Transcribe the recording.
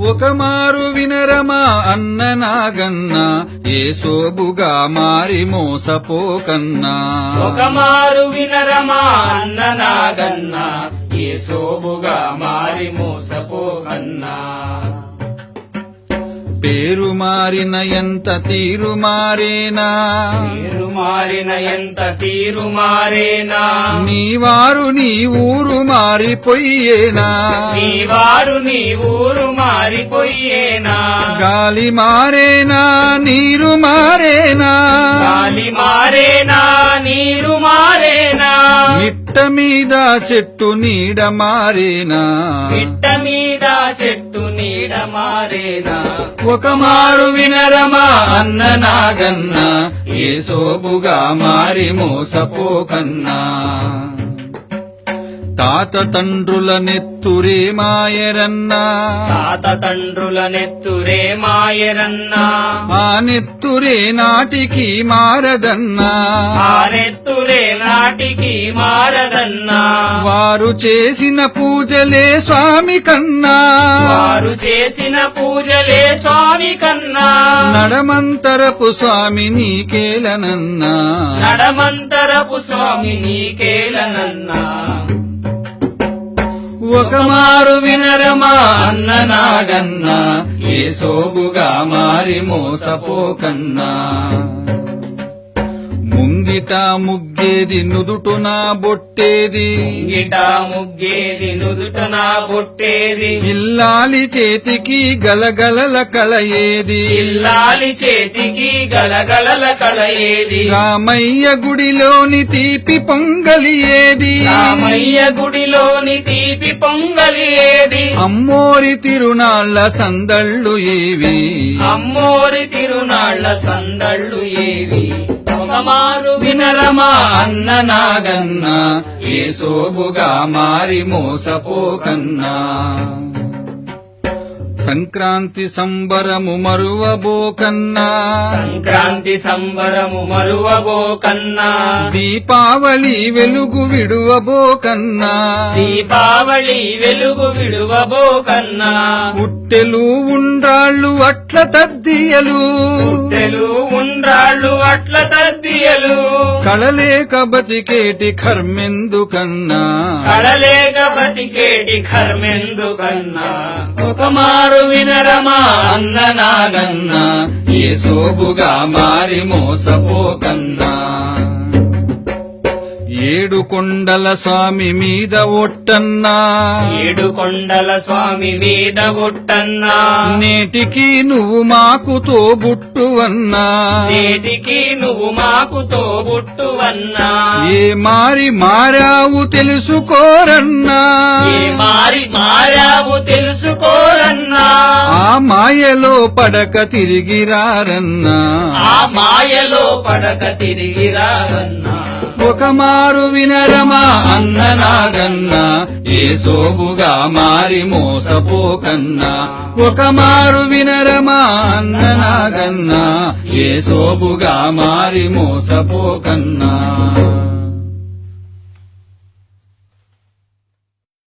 ఒక మారు వినరమా అన్న నాగన్న ఏ సోబుగా మారి మోసపోకన్నా ఒక మారు వినరమా అన్న నాగన్న ఏ సోబుగా మారి మోసపోకన్నా పేరు మారిన ఎంత తీరు మారేనా తీరు మారిన ఎంత తీరు మారేనా నీవారు నీ ఊరు మారిపోయేనా నీవారు నీ ఊరు మారిపోయేనా గాలి మారేనా నీరు మారేనా గాలి మారేనా నీరు మారేనా మిట్ట మీద చెట్టు నీడ మారేనా పిట్ట మీద చెట్టు నీడ మారేనా ఒక మారు వినరమా అన్న నాగన్న ఏ సోబుగా మారి మోసపోకన్నా తాత తండ్రుల నెత్తురే మాయరన్నా తాత తండ్రుల నెత్తురే మాయరన్నా ఆ నెత్తురే నాటికి మారదన్నా ఆ నెత్తురే నాటికి మారదన్నా వారు చేసిన పూజలే స్వామి కన్నా వారు చేసిన పూజలే స్వామి కన్నా నడమంతరపు స్వామి నీకేలనన్నా నడమంతరపు స్వామి నీకేలనన్నా ఒక మారు వినరమా అన్న నాగన్న ఏ సోబుగా మారి మోసపోకన్నా ముంగిట ముగ్గేది నుదుటున బొట్టేది గిట ముగ్గేది నుదుటన బొట్టేది ఇల్లాలి చేతికి గలగలల కలయేది ఇల్లాలి చేతికి గలగలల కలయేది రామయ్య గుడిలోని తీపి పొంగలి ఏది రామయ్య గుడిలోని తీపి పొంగలి ఏది అమ్మోరి తిరునాళ్ళ సందళ్ళు ఏవి అమ్మోరి తిరునాళ్ళ సందళ్ళు ఏవి ఒక మారు వినరమా అన్న నాగన్న ఏ సోబుగా మారి మోసపోకన్నా సంక్రాంతి సంబరము మరువబోకన్నా సంక్రాంతి సంబరము మరువబోకన్నా దీపావళి వెలుగు విడువబోకన్నా దీపావళి వెలుగు విడువబోకన్నా పుట్టెలు ఉండ్రాళ్ళు అట్ల తద్దియలు తెలు ఉండ్రాళ్ళు అట్ల తద్దియలు కళలేక బతికేటి కర్మెందుకన్నా కళలేక బతికేటి కర్మెందుకన్నా ఒక మారు వినరమా అన్న నాగన్న ఏ సోబుగా మారి మోసపోకన్నా ఏడు కొండల స్వామి మీద ఒట్టన్నా ఏడు కొండల స్వామి మీద ఒట్టన్నా నేటికి నువ్వు మాకు తోబుట్టువన్నా నేటికి నువ్వు మాకు తోబుట్టువన్నా ఏ మారి మారావు తెలుసుకోరన్నా ఏ మారి మారావు తెలుసుకోరన్నా ఆ మాయలో పడక తిరిగిరారన్నా ఆ మాయలో పడక తిరిగి రావన్నా ఒక మారు వినరమా అన్న నాగన్న ఏ సోబుగా మారి మోసపోకన్నా ఒక మారు వినరమా అన్న నాగన్న ఏ సోబుగా మారి మోసపోకన్నా